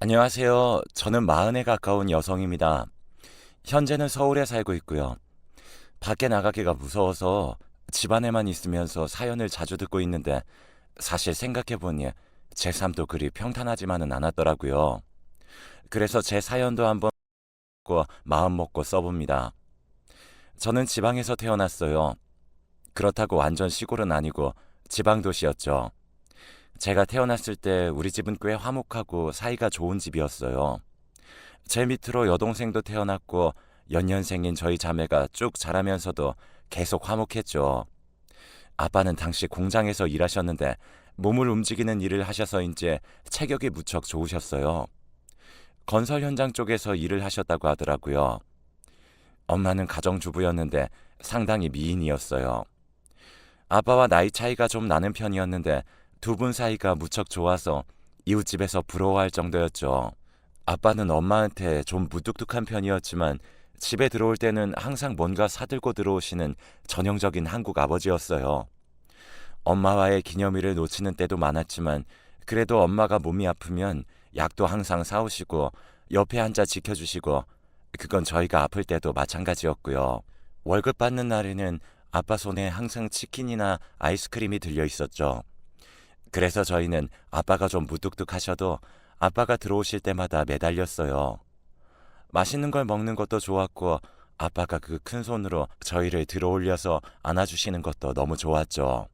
안녕하세요. 저는 40에 가까운 여성입니다. 현재는 서울에 살고 있고요. 밖에 나가기가 무서워서 집안에만 있으면서 사연을 자주 듣고 있는데 사실 생각해보니 제 삶도 그리 평탄하지만은 않았더라고요. 그래서 제 사연도 한번 듣고 마음 먹고 써봅니다. 저는 지방에서 태어났어요. 그렇다고 완전 시골은 아니고 지방 도시였죠. 제가 태어났을 때 우리 집은 꽤 화목하고 사이가 좋은 집이었어요. 제 밑으로 여동생도 태어났고 연년생인 저희 자매가 쭉 자라면서도 계속 화목했죠. 아빠는 당시 공장에서 일하셨는데 몸을 움직이는 일을 하셔서인지 체격이 무척 좋으셨어요. 건설 현장 쪽에서 일을 하셨다고 하더라고요. 엄마는 가정주부였는데 상당히 미인이었어요. 아빠와 나이 차이가 좀 나는 편이었는데 두 분 사이가 무척 좋아서 이웃집에서 부러워할 정도였죠. 아빠는 엄마한테 좀 무뚝뚝한 편이었지만 집에 들어올 때는 항상 뭔가 사들고 들어오시는 전형적인 한국 아버지였어요. 엄마와의 기념일을 놓치는 때도 많았지만 그래도 엄마가 몸이 아프면 약도 항상 사오시고 옆에 앉아 지켜주시고 그건 저희가 아플 때도 마찬가지였고요. 월급 받는 날에는 아빠 손에 항상 치킨이나 아이스크림이 들려 있었죠. 그래서 저희는 아빠가 좀 무뚝뚝하셔도 아빠가 들어오실 때마다 매달렸어요. 맛있는 걸 먹는 것도 좋았고 아빠가 그 큰 손으로 저희를 들어올려서 안아주시는 것도 너무 좋았죠.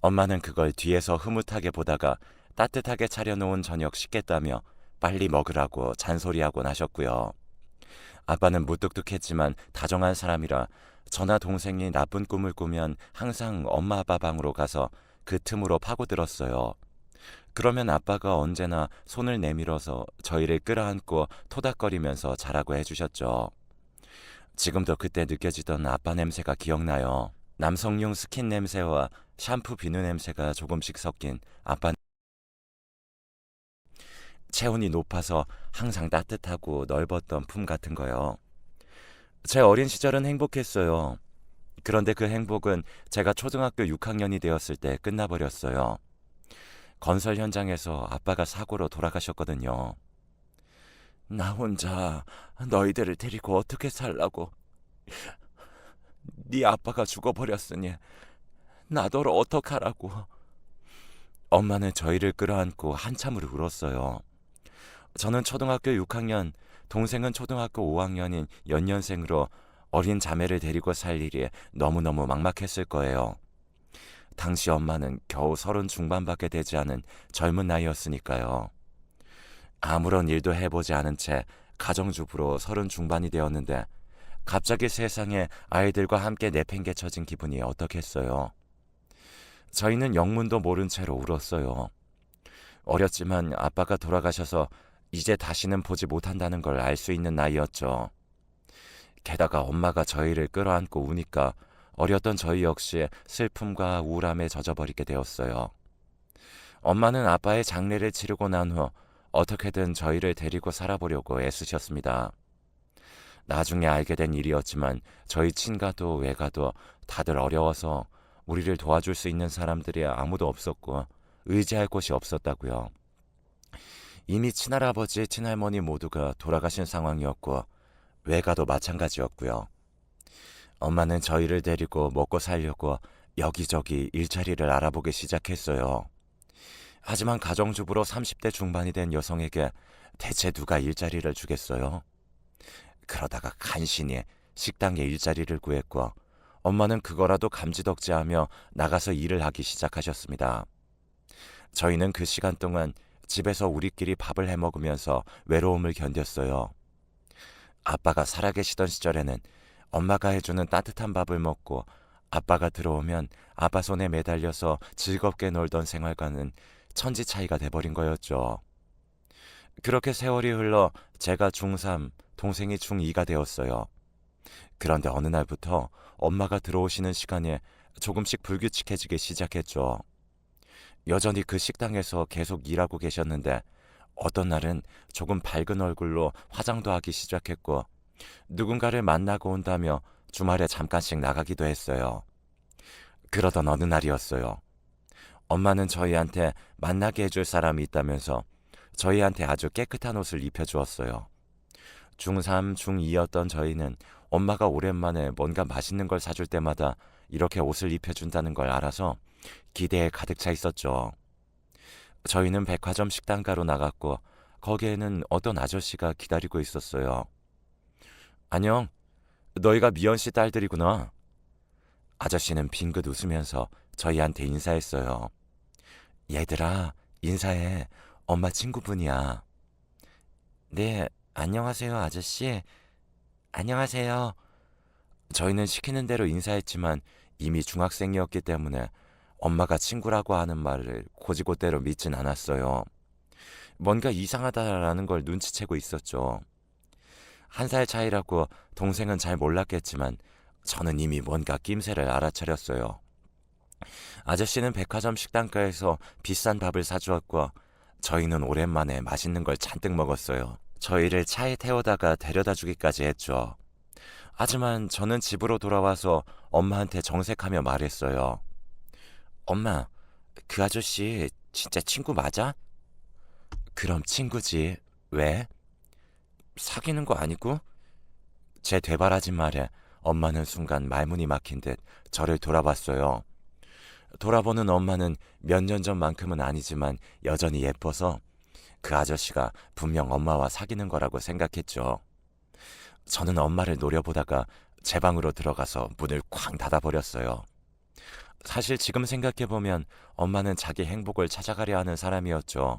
엄마는 그걸 뒤에서 흐뭇하게 보다가 따뜻하게 차려놓은 저녁 식겠다며 빨리 먹으라고 잔소리하곤 하셨고요. 아빠는 무뚝뚝했지만 다정한 사람이라 저나 동생이 나쁜 꿈을 꾸면 항상 엄마 아빠 방으로 가서 그 틈으로 파고들었어요. 그러면 아빠가 언제나 손을 내밀어서 저희를 끌어안고 토닥거리면서 자라고 해주셨죠. 지금도 그때 느껴지던 아빠 냄새가 기억나요. 남성용 스킨 냄새와 샴푸 비누 냄새가 조금씩 섞인 아빠 체온이 높아서 항상 따뜻하고 넓었던 품 같은 거요. 제 어린 시절은 행복했어요. 그런데 그 행복은 제가 초등학교 6학년이 되었을 때 끝나버렸어요. 건설 현장에서 아빠가 사고로 돌아가셨거든요. 나 혼자 너희들을 데리고 어떻게 살라고. 네 아빠가 죽어버렸으니 나더러 어떡하라고. 엄마는 저희를 끌어안고 한참을 울었어요. 저는 초등학교 6학년, 동생은 초등학교 5학년인 연년생으로 어린 자매를 데리고 살 일이 너무너무 막막했을 거예요. 당시 엄마는 겨우 30 중반밖에 되지 않은 젊은 나이였으니까요. 아무런 일도 해보지 않은 채 가정주부로 30 중반이 되었는데 갑자기 세상에 아이들과 함께 내팽개쳐진 기분이 어떻겠어요. 저희는 영문도 모른 채로 울었어요. 어렸지만 아빠가 돌아가셔서 이제 다시는 보지 못한다는 걸 알 수 있는 나이였죠. 게다가 엄마가 저희를 끌어안고 우니까 어렸던 저희 역시 슬픔과 우울함에 젖어버리게 되었어요. 엄마는 아빠의 장례를 치르고 난 후 어떻게든 저희를 데리고 살아보려고 애쓰셨습니다. 나중에 알게 된 일이었지만 저희 친가도 외가도 다들 어려워서 우리를 도와줄 수 있는 사람들이 아무도 없었고 의지할 곳이 없었다고요. 이미 친할아버지, 친할머니 모두가 돌아가신 상황이었고 외가도 마찬가지였고요. 엄마는 저희를 데리고 먹고 살려고 여기저기 일자리를 알아보기 시작했어요. 하지만 가정주부로 30대 중반이 된 여성에게 대체 누가 일자리를 주겠어요? 그러다가 간신히 식당에 일자리를 구했고 엄마는 그거라도 감지덕지하며 나가서 일을 하기 시작하셨습니다. 저희는 그 시간 동안 집에서 우리끼리 밥을 해 먹으면서 외로움을 견뎠어요. 아빠가 살아계시던 시절에는 엄마가 해주는 따뜻한 밥을 먹고 아빠가 들어오면 아빠 손에 매달려서 즐겁게 놀던 생활과는 천지 차이가 돼버린 거였죠. 그렇게 세월이 흘러 제가 중3, 동생이 중2가 되었어요. 그런데 어느 날부터 엄마가 들어오시는 시간에 조금씩 불규칙해지기 시작했죠. 여전히 그 식당에서 계속 일하고 계셨는데 어떤 날은 조금 밝은 얼굴로 화장도 하기 시작했고 누군가를 만나고 온다며 주말에 잠깐씩 나가기도 했어요. 그러던 어느 날이었어요. 엄마는 저희한테 만나게 해줄 사람이 있다면서 저희한테 아주 깨끗한 옷을 입혀주었어요. 중3, 중2였던 저희는 엄마가 오랜만에 뭔가 맛있는 걸 사줄 때마다 이렇게 옷을 입혀준다는 걸 알아서 기대에 가득 차 있었죠. 저희는 백화점 식당가로 나갔고 거기에는 어떤 아저씨가 기다리고 있었어요. 안녕, 너희가 미연 씨 딸들이구나. 아저씨는 빙긋 웃으면서 저희한테 인사했어요. 얘들아, 인사해. 엄마 친구분이야. 네, 안녕하세요, 아저씨. 안녕하세요. 저희는 시키는 대로 인사했지만 이미 중학생이었기 때문에 엄마가 친구라고 하는 말을 곧이곧대로 믿진 않았어요. 뭔가 이상하다라는 걸 눈치채고 있었죠. 1살 차이라고 동생은 잘 몰랐겠지만 저는 이미 뭔가 낌새를 알아차렸어요. 아저씨는 백화점 식당가에서 비싼 밥을 사주었고 저희는 오랜만에 맛있는 걸 잔뜩 먹었어요. 저희를 차에 태워다가 데려다 주기까지 했죠. 하지만 저는 집으로 돌아와서 엄마한테 정색하며 말했어요. 엄마, 그 아저씨 진짜 친구 맞아? 그럼 친구지. 왜? 사귀는 거 아니고? 제 되바라진 말에 엄마는 순간 말문이 막힌 듯 저를 돌아봤어요. 돌아보는 엄마는 몇 년 전만큼은 아니지만 여전히 예뻐서 그 아저씨가 분명 엄마와 사귀는 거라고 생각했죠. 저는 엄마를 노려보다가 제 방으로 들어가서 문을 쾅 닫아버렸어요. 사실 지금 생각해보면 엄마는 자기 행복을 찾아가려 하는 사람이었죠.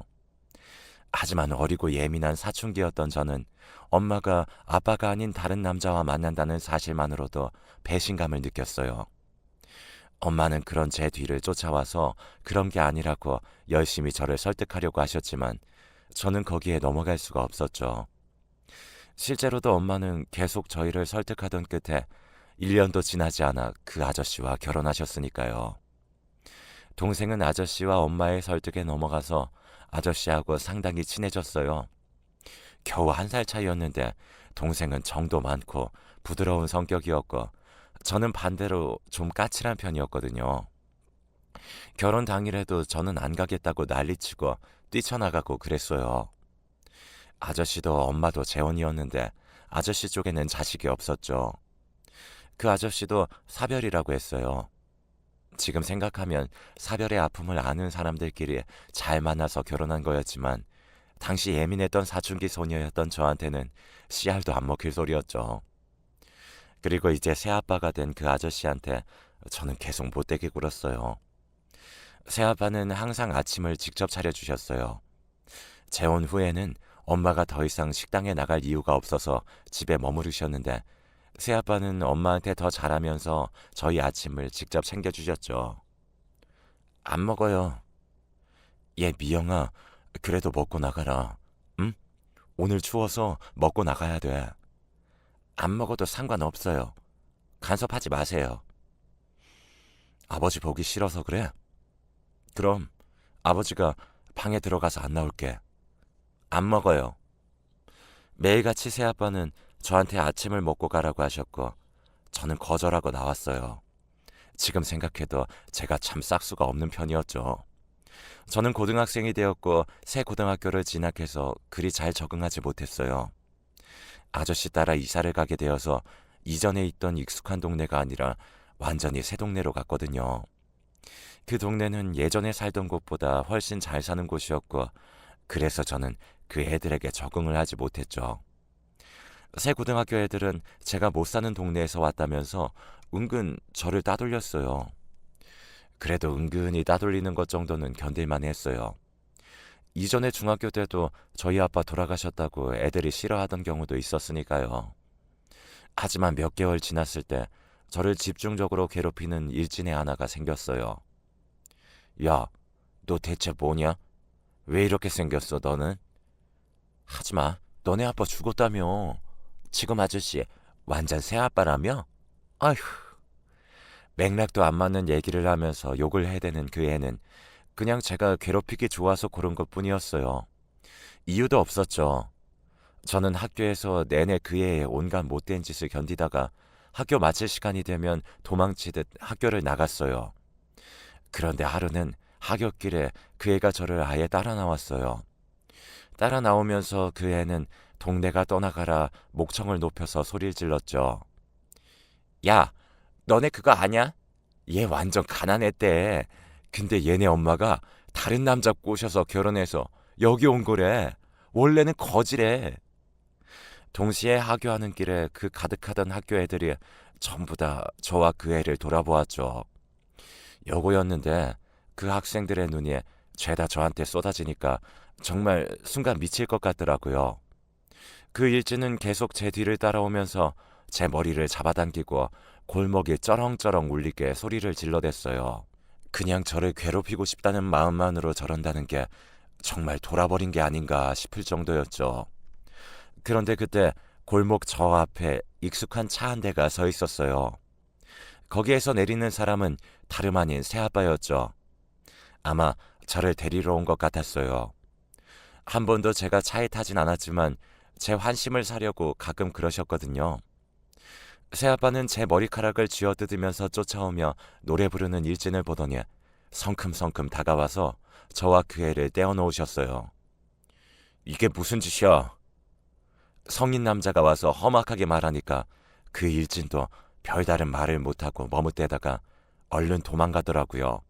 하지만 어리고 예민한 사춘기였던 저는 엄마가 아빠가 아닌 다른 남자와 만난다는 사실만으로도 배신감을 느꼈어요. 엄마는 그런 제 뒤를 쫓아와서 그런 게 아니라고 열심히 저를 설득하려고 하셨지만 저는 거기에 넘어갈 수가 없었죠. 실제로도 엄마는 계속 저희를 설득하던 끝에 1년도 지나지 않아 그 아저씨와 결혼하셨으니까요. 동생은 아저씨와 엄마의 설득에 넘어가서 아저씨하고 상당히 친해졌어요. 겨우 1살 차이였는데 동생은 정도 많고 부드러운 성격이었고 저는 반대로 좀 까칠한 편이었거든요. 결혼 당일에도 저는 안 가겠다고 난리치고 뛰쳐나가고 그랬어요. 아저씨도 엄마도 재혼이었는데 아저씨 쪽에는 자식이 없었죠. 그 아저씨도 사별이라고 했어요. 지금 생각하면 사별의 아픔을 아는 사람들끼리 잘 만나서 결혼한 거였지만 당시 예민했던 사춘기 소녀였던 저한테는 씨알도 안 먹힐 소리였죠. 그리고 이제 새아빠가 된 그 아저씨한테 저는 계속 못되게 굴었어요. 새아빠는 항상 아침을 직접 차려주셨어요. 재혼 후에는 엄마가 더 이상 식당에 나갈 이유가 없어서 집에 머무르셨는데 새아빠는 엄마한테 더 잘하면서 저희 아침을 직접 챙겨주셨죠. 안 먹어요. 얘 미영아, 그래도 먹고 나가라. 응? 오늘 추워서 먹고 나가야 돼. 안 먹어도 상관없어요. 간섭하지 마세요. 아버지 보기 싫어서 그래? 그럼 아버지가 방에 들어가서 안 나올게. 안 먹어요. 매일같이 새아빠는 저한테 아침을 먹고 가라고 하셨고 저는 거절하고 나왔어요. 지금 생각해도 제가 참 싹수가 없는 편이었죠. 저는 고등학생이 되었고 새 고등학교를 진학해서 그리 잘 적응하지 못했어요. 아저씨 따라 이사를 가게 되어서 이전에 있던 익숙한 동네가 아니라 완전히 새 동네로 갔거든요. 그 동네는 예전에 살던 곳보다 훨씬 잘 사는 곳이었고 그래서 저는 그 애들에게 적응을 하지 못했죠. 새 고등학교 애들은 제가 못 사는 동네에서 왔다면서 은근 저를 따돌렸어요. 그래도 은근히 따돌리는 것 정도는 견딜만 했어요. 이전에 중학교 때도 저희 아빠 돌아가셨다고 애들이 싫어하던 경우도 있었으니까요. 하지만 몇 개월 지났을 때 저를 집중적으로 괴롭히는 일진의 하나가 생겼어요. 야, 너 대체 뭐냐? 왜 이렇게 생겼어, 너는? 하지마, 너네 아빠 죽었다며. 지금 아저씨 완전 새 아빠라며? 아휴. 맥락도 안 맞는 얘기를 하면서 욕을 해대는 그 애는 그냥 제가 괴롭히기 좋아서 그런 것뿐이었어요. 이유도 없었죠. 저는 학교에서 내내 그 애의 온갖 못된 짓을 견디다가 학교 마칠 시간이 되면 도망치듯 학교를 나갔어요. 그런데 하루는 하굣길에 그 애가 저를 아예 따라 나왔어요. 따라 나오면서 그 애는 동네가 떠나가라 목청을 높여서 소리를 질렀죠. 야, 너네 그거 아냐? 얘 완전 가난했대. 근데 얘네 엄마가 다른 남자 꼬셔서 결혼해서 여기 온 거래. 원래는 거지래. 동시에 하교하는 길에 그 가득하던 학교 애들이 전부 다 저와 그 애를 돌아보았죠. 여고였는데 그 학생들의 눈이 죄다 저한테 쏟아지니까 정말 순간 미칠 것 같더라고요. 그 일진은 계속 제 뒤를 따라오면서 제 머리를 잡아당기고 골목이 쩌렁쩌렁 울리게 소리를 질러댔어요. 그냥 저를 괴롭히고 싶다는 마음만으로 저런다는 게 정말 돌아버린 게 아닌가 싶을 정도였죠. 그런데 그때 골목 저 앞에 익숙한 차 한 대가 서 있었어요. 거기에서 내리는 사람은 다름 아닌 새아빠였죠. 아마 저를 데리러 온 것 같았어요. 한 번도 제가 차에 타진 않았지만 제 환심을 사려고 가끔 그러셨거든요. 새아빠는 제 머리카락을 쥐어뜯으면서 쫓아오며 노래 부르는 일진을 보더니 성큼성큼 다가와서 저와 그 애를 떼어놓으셨어요. 이게 무슨 짓이야? 성인 남자가 와서 험악하게 말하니까 그 일진도 별다른 말을 못하고 머뭇대다가 얼른 도망가더라고요.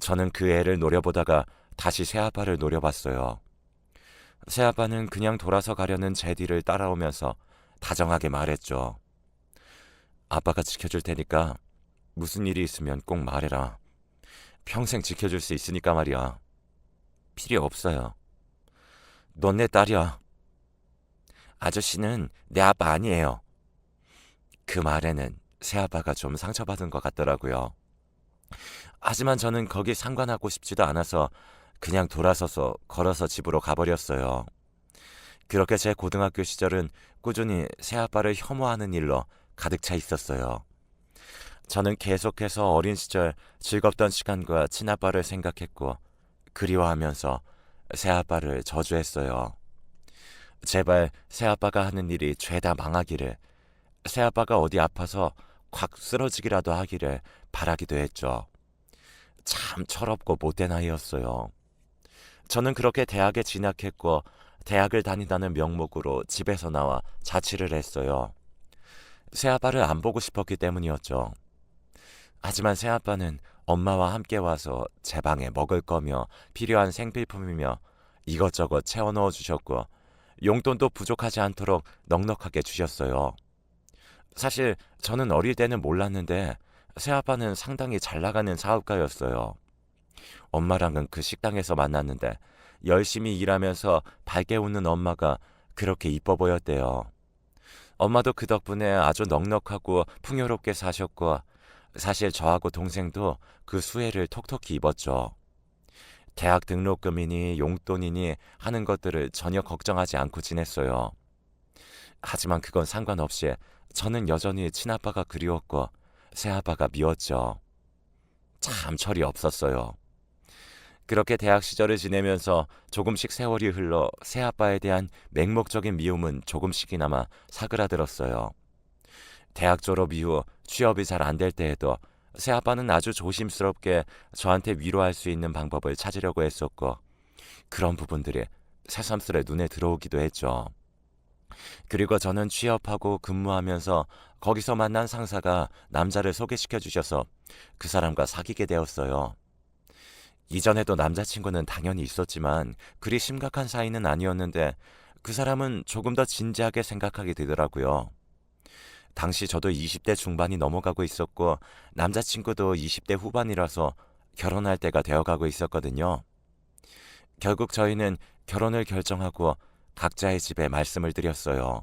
저는 그 애를 노려보다가 다시 새아빠를 노려봤어요. 새아빠는 그냥 돌아서 가려는 제 뒤를 따라오면서 다정하게 말했죠. 아빠가 지켜줄 테니까 무슨 일이 있으면 꼭 말해라. 평생 지켜줄 수 있으니까 말이야. 필요 없어요. 넌 내 딸이야. 아저씨는 내 아빠 아니에요. 그 말에는 새아빠가 좀 상처받은 것 같더라고요. 하지만 저는 거기 상관하고 싶지도 않아서 그냥 돌아서서 걸어서 집으로 가버렸어요. 그렇게 제 고등학교 시절은 꾸준히 새아빠를 혐오하는 일로 가득 차 있었어요. 저는 계속해서 어린 시절 즐겁던 시간과 친아빠를 생각했고 그리워하면서 새아빠를 저주했어요. 제발 새아빠가 하는 일이 죄다 망하기를, 새아빠가 어디 아파서 콱 쓰러지기라도 하기를 바라기도 했죠. 참 철없고 못된 아이였어요. 저는 그렇게 대학에 진학했고 대학을 다닌다는 명목으로 집에서 나와 자취를 했어요. 새아빠를 안 보고 싶었기 때문이었죠. 하지만 새아빠는 엄마와 함께 와서 제 방에 먹을 거며 필요한 생필품이며 이것저것 채워 넣어 주셨고 용돈도 부족하지 않도록 넉넉하게 주셨어요. 사실 저는 어릴 때는 몰랐는데 새아빠는 상당히 잘 나가는 사업가였어요. 엄마랑은 그 식당에서 만났는데 열심히 일하면서 밝게 웃는 엄마가 그렇게 이뻐 보였대요. 엄마도 그 덕분에 아주 넉넉하고 풍요롭게 사셨고 사실 저하고 동생도 그 수혜를 톡톡히 입었죠. 대학 등록금이니 용돈이니 하는 것들을 전혀 걱정하지 않고 지냈어요. 하지만 그건 상관없이 저는 여전히 친아빠가 그리웠고 새아빠가 미웠죠. 참 철이 없었어요. 그렇게 대학 시절을 지내면서 조금씩 세월이 흘러 새아빠에 대한 맹목적인 미움은 조금씩이나마 사그라들었어요. 대학 졸업 이후 취업이 잘 안 될 때에도 새아빠는 아주 조심스럽게 저한테 위로할 수 있는 방법을 찾으려고 했었고 그런 부분들이 새삼스레 눈에 들어오기도 했죠. 그리고 저는 취업하고 근무하면서 거기서 만난 상사가 남자를 소개시켜 주셔서 그 사람과 사귀게 되었어요. 이전에도 남자친구는 당연히 있었지만 그리 심각한 사이는 아니었는데 그 사람은 조금 더 진지하게 생각하게 되더라고요. 당시 저도 20대 중반이 넘어가고 있었고 남자친구도 20대 후반이라서 결혼할 때가 되어가고 있었거든요. 결국 저희는 결혼을 결정하고 각자의 집에 말씀을 드렸어요.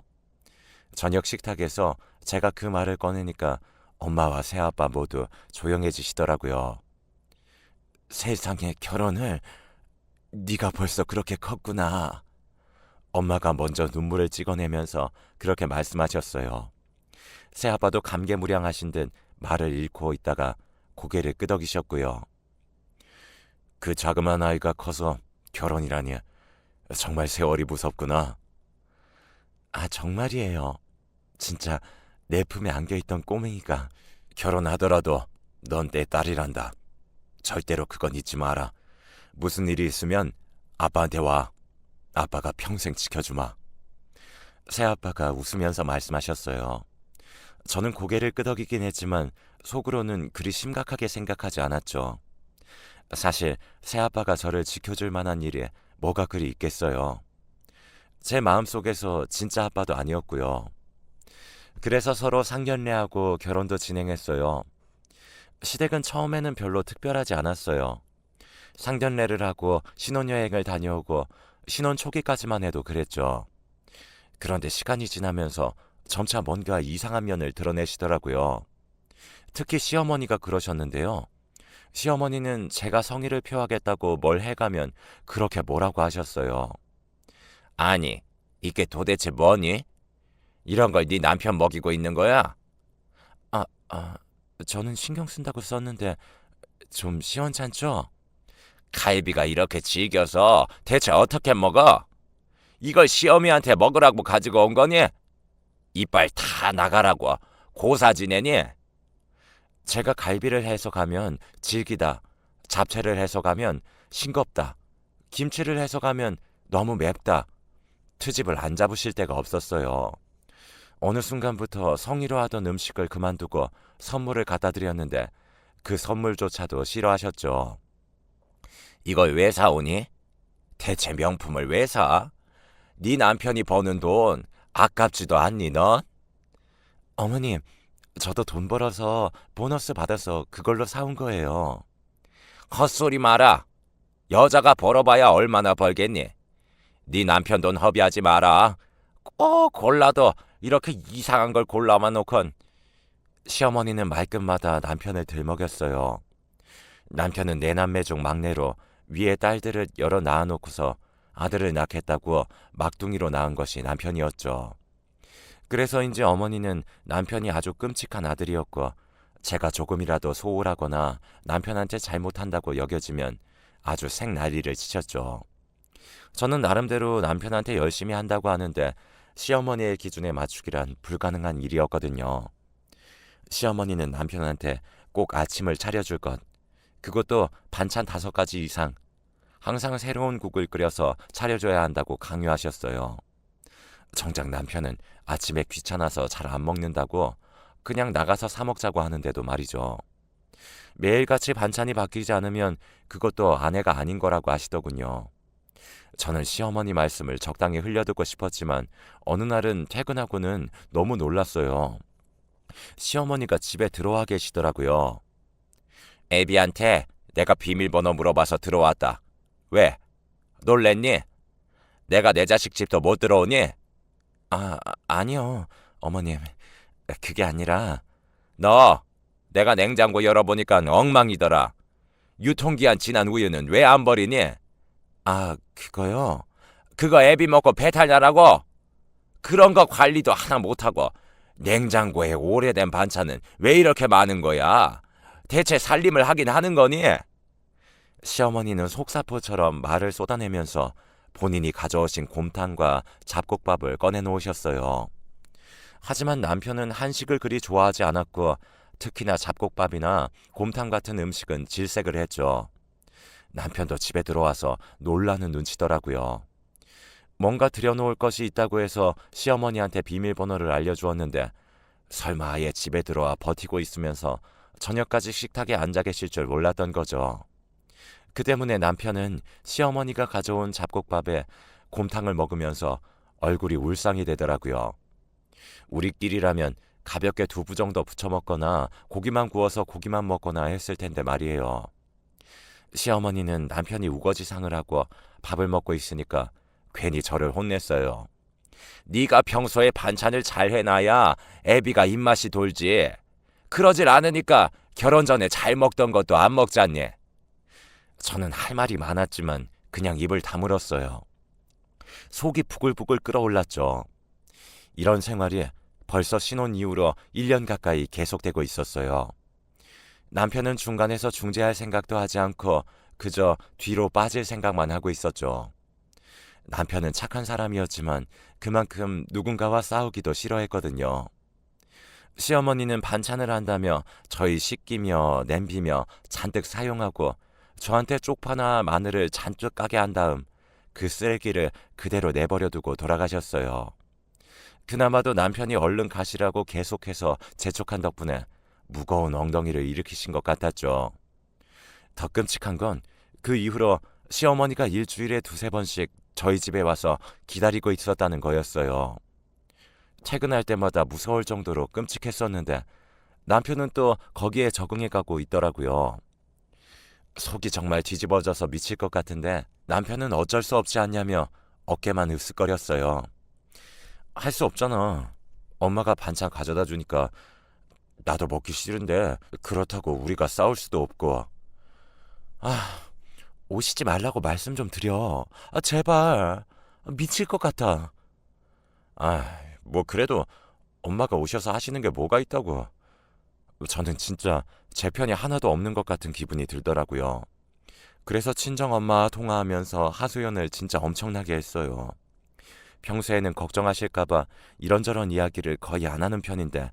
저녁 식탁에서 제가 그 말을 꺼내니까 엄마와 새아빠 모두 조용해지시더라고요. 세상에 결혼을 네가 벌써 그렇게 컸구나. 엄마가 먼저 눈물을 찍어내면서 그렇게 말씀하셨어요. 새아빠도 감개무량하신 듯 말을 잃고 있다가 고개를 끄덕이셨고요. 그 자그마한 아이가 커서 결혼이라니 정말 세월이 무섭구나. 아 정말이에요. 진짜 내 품에 안겨있던 꼬맹이가 결혼하더라도 넌 내 딸이란다. 절대로 그건 잊지 마라. 무슨 일이 있으면 아빠한테 와. 아빠가 평생 지켜주마. 새아빠가 웃으면서 말씀하셨어요. 저는 고개를 끄덕이긴 했지만 속으로는 그리 심각하게 생각하지 않았죠. 사실 새아빠가 저를 지켜줄 만한 일이 뭐가 그리 있겠어요. 제 마음속에서 진짜 아빠도 아니었고요. 그래서 서로 상견례하고 결혼도 진행했어요. 시댁은 처음에는 별로 특별하지 않았어요. 상견례를 하고 신혼여행을 다녀오고 신혼 초기까지만 해도 그랬죠. 그런데 시간이 지나면서 점차 뭔가 이상한 면을 드러내시더라고요. 특히 시어머니가 그러셨는데요. 시어머니는 제가 성의를 표하겠다고 뭘 해가면 그렇게 뭐라고 하셨어요. 아니, 이게 도대체 뭐니? 이런 걸 네 남편 먹이고 있는 거야? 아, 아, 저는 신경 쓴다고 썼는데 좀 시원찮죠? 갈비가 이렇게 질겨서 대체 어떻게 먹어? 이걸 시어미한테 먹으라고 가지고 온 거니? 이빨 다 나가라고 고사 지내니? 제가 갈비를 해서 가면 질기다, 잡채를 해서 가면 싱겁다, 김치를 해서 가면 너무 맵다, 트집을 안 잡으실 때가 없었어요. 어느 순간부터 성의로 하던 음식을 그만두고 선물을 갖다 드렸는데 그 선물조차도 싫어하셨죠. 이걸 왜 사오니? 대체 명품을 왜 사? 네 남편이 버는 돈 아깝지도 않니 넌? 어머님, 저도 돈 벌어서 보너스 받아서 그걸로 사온 거예요. 헛소리 마라. 여자가 벌어봐야 얼마나 벌겠니? 네 남편 돈 허비하지 마라. 꼭 골라도 이렇게 이상한 걸 골라만 놓곤. 시어머니는 말끝마다 남편을 들먹였어요. 남편은 내남매 중 막내로 위에 딸들을 여러 낳아놓고서 아들을 낳겠다고 막둥이로 낳은 것이 남편이었죠. 그래서인지 어머니는 남편이 아주 끔찍한 아들이었고 제가 조금이라도 소홀하거나 남편한테 잘못한다고 여겨지면 아주 생난리를 치셨죠. 저는 나름대로 남편한테 열심히 한다고 하는데 시어머니의 기준에 맞추기란 불가능한 일이었거든요. 시어머니는 남편한테 꼭 아침을 차려줄 것, 그것도 반찬 5가지 이상, 항상 새로운 국을 끓여서 차려줘야 한다고 강요하셨어요. 정작 남편은 아침에 귀찮아서 잘 안 먹는다고 그냥 나가서 사 먹자고 하는데도 말이죠. 매일같이 반찬이 바뀌지 않으면 그것도 아내가 아닌 거라고 하시더군요. 저는 시어머니 말씀을 적당히 흘려듣고 싶었지만 어느 날은 퇴근하고는 너무 놀랐어요. 시어머니가 집에 들어와 계시더라고요. 애비한테 내가 비밀번호 물어봐서 들어왔다. 왜? 놀랬니? 내가 내 자식 집도 못 들어오니? 아니요, 어머님. 그게 아니라 너 내가 냉장고 열어보니까 엉망이더라. 유통기한 지난 우유는 왜 안 버리니? 그거요? 그거 애비 먹고 배탈 나라고? 그런 거 관리도 하나 못하고 냉장고에 오래된 반찬은 왜 이렇게 많은 거야? 대체 살림을 하긴 하는 거니? 시어머니는 속사포처럼 말을 쏟아내면서 본인이 가져오신 곰탕과 잡곡밥을 꺼내놓으셨어요. 하지만 남편은 한식을 그리 좋아하지 않았고 특히나 잡곡밥이나 곰탕 같은 음식은 질색을 했죠. 남편도 집에 들어와서 놀라는 눈치더라고요. 뭔가 들여놓을 것이 있다고 해서 시어머니한테 비밀번호를 알려주었는데 설마 아예 집에 들어와 버티고 있으면서 저녁까지 식탁에 앉아 계실 줄 몰랐던 거죠. 그 때문에 남편은 시어머니가 가져온 잡곡밥에 곰탕을 먹으면서 얼굴이 울상이 되더라고요. 우리끼리라면 가볍게 두부 정도 부쳐 먹거나 고기만 구워서 고기만 먹거나 했을 텐데 말이에요. 시어머니는 남편이 우거지상을 하고 밥을 먹고 있으니까 괜히 저를 혼냈어요. 네가 평소에 반찬을 잘 해놔야 애비가 입맛이 돌지. 그러질 않으니까 결혼 전에 잘 먹던 것도 안 먹잖니. 저는 할 말이 많았지만 그냥 입을 다물었어요. 속이 부글부글 끓어올랐죠. 이런 생활이 벌써 신혼 이후로 1년 가까이 계속되고 있었어요. 남편은 중간에서 중재할 생각도 하지 않고 그저 뒤로 빠질 생각만 하고 있었죠. 남편은 착한 사람이었지만 그만큼 누군가와 싸우기도 싫어했거든요. 시어머니는 반찬을 한다며 저희 씻기며 냄비며 잔뜩 사용하고 저한테 쪽파나 마늘을 잔뜩 까게 한 다음 그 쓰레기를 그대로 내버려두고 돌아가셨어요. 그나마도 남편이 얼른 가시라고 계속해서 재촉한 덕분에 무거운 엉덩이를 일으키신 것 같았죠. 더 끔찍한 건 그 이후로 시어머니가 일주일에 두세 번씩 저희 집에 와서 기다리고 있었다는 거였어요. 퇴근할 때마다 무서울 정도로 끔찍했었는데 남편은 또 거기에 적응해가고 있더라고요. 속이 정말 뒤집어져서 미칠 것 같은데 남편은 어쩔 수 없지 않냐며 어깨만 으쓱거렸어요. 할 수 없잖아. 엄마가 반찬 가져다 주니까 나도 먹기 싫은데 그렇다고 우리가 싸울 수도 없고. 아, 오시지 말라고 말씀 좀 드려. 제발. 미칠 것 같아. 뭐 그래도 엄마가 오셔서 하시는 게 뭐가 있다고. 저는 진짜 제 편이 하나도 없는 것 같은 기분이 들더라고요. 그래서 친정엄마와 통화하면서 하소연을 진짜 엄청나게 했어요. 평소에는 걱정하실까봐 이런저런 이야기를 거의 안 하는 편인데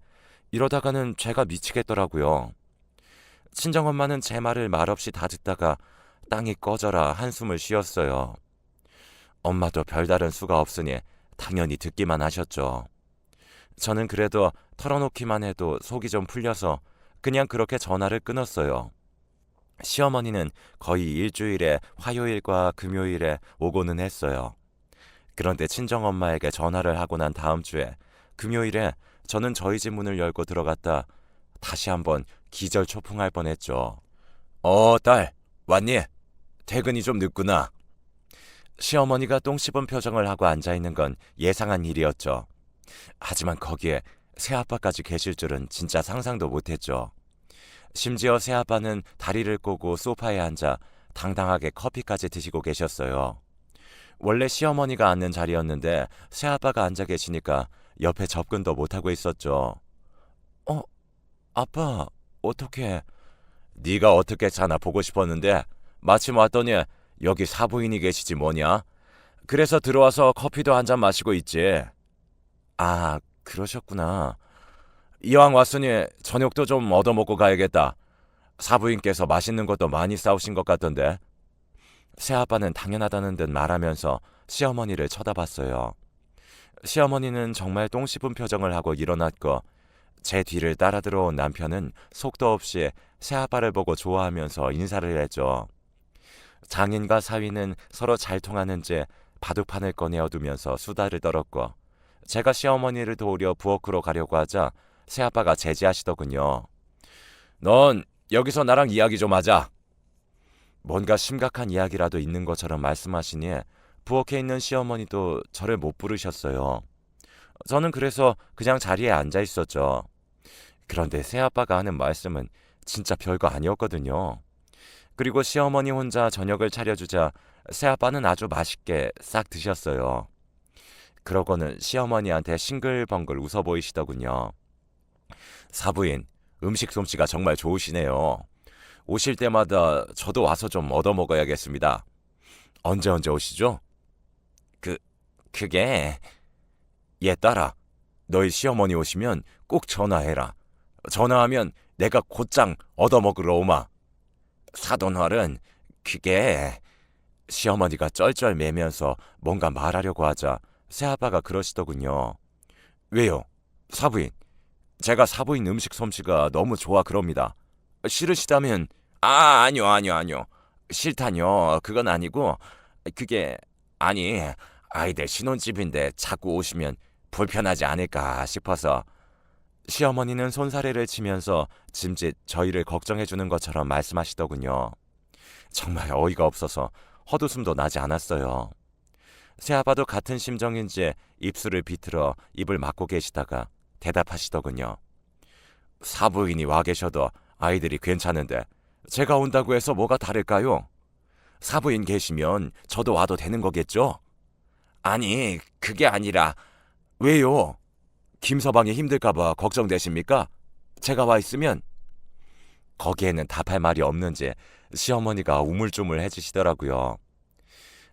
이러다가는 제가 미치겠더라고요. 친정엄마는 제 말을 말없이 다 듣다가 땅이 꺼져라 한숨을 쉬었어요. 엄마도 별다른 수가 없으니 당연히 듣기만 하셨죠. 저는 그래도 털어놓기만 해도 속이 좀 풀려서 그냥 그렇게 전화를 끊었어요. 시어머니는 거의 일주일에 화요일과 금요일에 오고는 했어요. 그런데 친정엄마에게 전화를 하고 난 다음 주에 금요일에 저는 저희 집 문을 열고 들어갔다 다시 한번 기절초풍할 뻔했죠. 딸, 왔니? 퇴근이 좀 늦구나. 시어머니가 똥 씹은 표정을 하고 앉아있는 건 예상한 일이었죠. 하지만 거기에 새아빠까지 계실 줄은 진짜 상상도 못했죠. 심지어 새아빠는 다리를 꼬고 소파에 앉아 당당하게 커피까지 드시고 계셨어요. 원래 시어머니가 앉는 자리였는데 새아빠가 앉아 계시니까 옆에 접근도 못하고 있었죠. 아빠, 어떻게? 네가 어떻게 사나 보고 싶었는데 마침 왔더니 여기 사부인이 계시지 뭐냐? 그래서 들어와서 커피도 한 잔 마시고 있지. 그러셨구나. 이왕 왔으니 저녁도 좀 얻어먹고 가야겠다. 사부인께서 맛있는 것도 많이 싸우신 것 같던데. 새아빠는 당연하다는 듯 말하면서 시어머니를 쳐다봤어요. 시어머니는 정말 똥 씹은 표정을 하고 일어났고 제 뒤를 따라 들어온 남편은 속도 없이 새아빠를 보고 좋아하면서 인사를 했죠. 장인과 사위는 서로 잘 통하는지 바둑판을 꺼내어두면서 수다를 떨었고 제가 시어머니를 도우려 부엌으로 가려고 하자 새아빠가 제지하시더군요. 넌 여기서 나랑 이야기 좀 하자. 뭔가 심각한 이야기라도 있는 것처럼 말씀하시니 부엌에 있는 시어머니도 저를 못 부르셨어요. 저는 그래서 그냥 자리에 앉아 있었죠. 그런데 새아빠가 하는 말씀은 진짜 별거 아니었거든요. 그리고 시어머니 혼자 저녁을 차려주자 새아빠는 아주 맛있게 싹 드셨어요. 그러고는 시어머니한테 싱글벙글 웃어 보이시더군요. 사부인, 음식 솜씨가 정말 좋으시네요. 오실 때마다 저도 와서 좀 얻어먹어야겠습니다. 언제 오시죠? 그게... 얘 딸아, 너희 시어머니 오시면 꼭 전화해라. 전화하면 내가 곧장 얻어먹으러 오마. 사돈활은 그게... 시어머니가 쩔쩔매면서 뭔가 말하려고 하자 새아빠가 그러시더군요. 왜요? 사부인. 제가 사부인 음식 솜씨가 너무 좋아 그럽니다. 싫으시다면... 아니요. 싫다뇨. 그건 아니고 그게... 아니, 아이들 신혼집인데 자꾸 오시면 불편하지 않을까 싶어서. 시어머니는 손사래를 치면서 짐짓 저희를 걱정해주는 것처럼 말씀하시더군요. 정말 어이가 없어서 헛웃음도 나지 않았어요. 새아빠도 같은 심정인지 입술을 비틀어 입을 막고 계시다가 대답하시더군요. 사부인이 와 계셔도 아이들이 괜찮은데 제가 온다고 해서 뭐가 다를까요? 사부인 계시면 저도 와도 되는 거겠죠? 아니, 그게 아니라... 왜요? 김서방이 힘들까봐 걱정되십니까? 제가 와 있으면... 거기에는 답할 말이 없는지 시어머니가 우물쭈물해지시더라고요.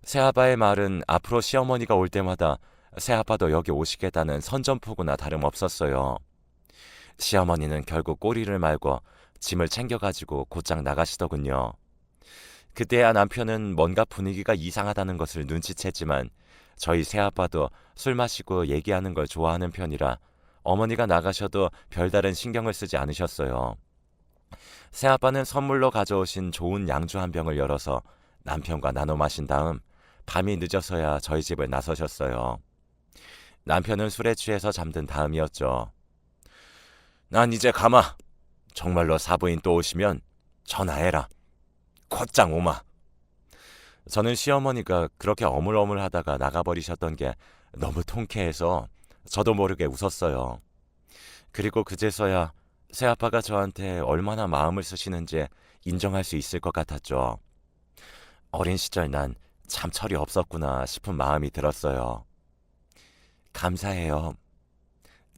새아빠의 말은 앞으로 시어머니가 올 때마다 새아빠도 여기 오시겠다는 선전포고나 다름없었어요. 시어머니는 결국 꼬리를 말고 짐을 챙겨가지고 곧장 나가시더군요. 그때야 남편은 뭔가 분위기가 이상하다는 것을 눈치챘지만 저희 새아빠도 술 마시고 얘기하는 걸 좋아하는 편이라 어머니가 나가셔도 별다른 신경을 쓰지 않으셨어요. 새아빠는 선물로 가져오신 좋은 양주 한 병을 열어서 남편과 나눠 마신 다음 밤이 늦어서야 저희 집을 나서셨어요. 남편은 술에 취해서 잠든 다음이었죠. 난 이제 가마. 정말로 사부인 또 오시면 전화해라. 곧장 오마. 저는 시어머니가 그렇게 어물어물하다가 나가버리셨던 게 너무 통쾌해서 저도 모르게 웃었어요. 그리고 그제서야 새아빠가 저한테 얼마나 마음을 쓰시는지 인정할 수 있을 것 같았죠. 어린 시절 난 참 철이 없었구나 싶은 마음이 들었어요. 감사해요.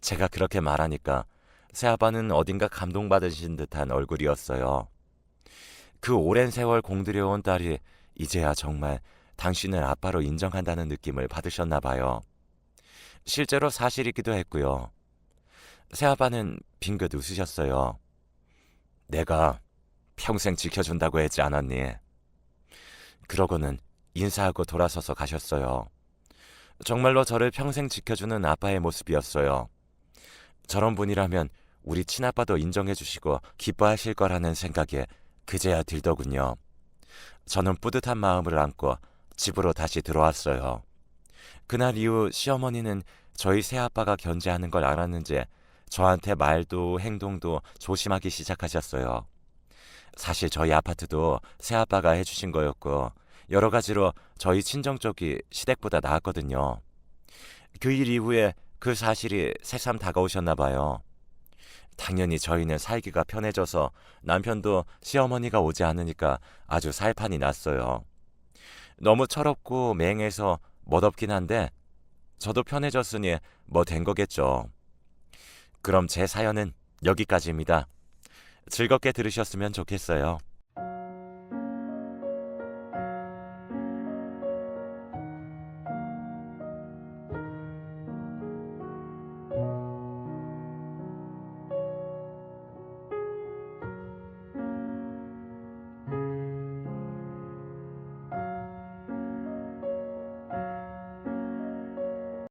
제가 그렇게 말하니까 새아빠는 어딘가 감동받으신 듯한 얼굴이었어요. 그 오랜 세월 공들여온 딸이 이제야 정말 당신을 아빠로 인정한다는 느낌을 받으셨나 봐요. 실제로 사실이기도 했고요. 새아빠는 빙긋 웃으셨어요. 내가 평생 지켜준다고 했지 않았니? 그러고는 인사하고 돌아서서 가셨어요. 정말로 저를 평생 지켜주는 아빠의 모습이었어요. 저런 분이라면 우리 친아빠도 인정해주시고 기뻐하실 거라는 생각에 그제야 들더군요. 저는 뿌듯한 마음을 안고 집으로 다시 들어왔어요. 그날 이후 시어머니는 저희 새아빠가 견제하는 걸 알았는지 저한테 말도 행동도 조심하기 시작하셨어요. 사실 저희 아파트도 새아빠가 해주신 거였고 여러 가지로 저희 친정 쪽이 시댁보다 나았거든요. 그 일 이후에 그 사실이 새삼 다가오셨나 봐요. 당연히 저희는 살기가 편해져서 남편도 시어머니가 오지 않으니까 아주 살판이 났어요. 너무 철없고 맹해서 멋없긴 한데 저도 편해졌으니 뭐 된 거겠죠. 그럼 제 사연은 여기까지입니다. 즐겁게 들으셨으면 좋겠어요.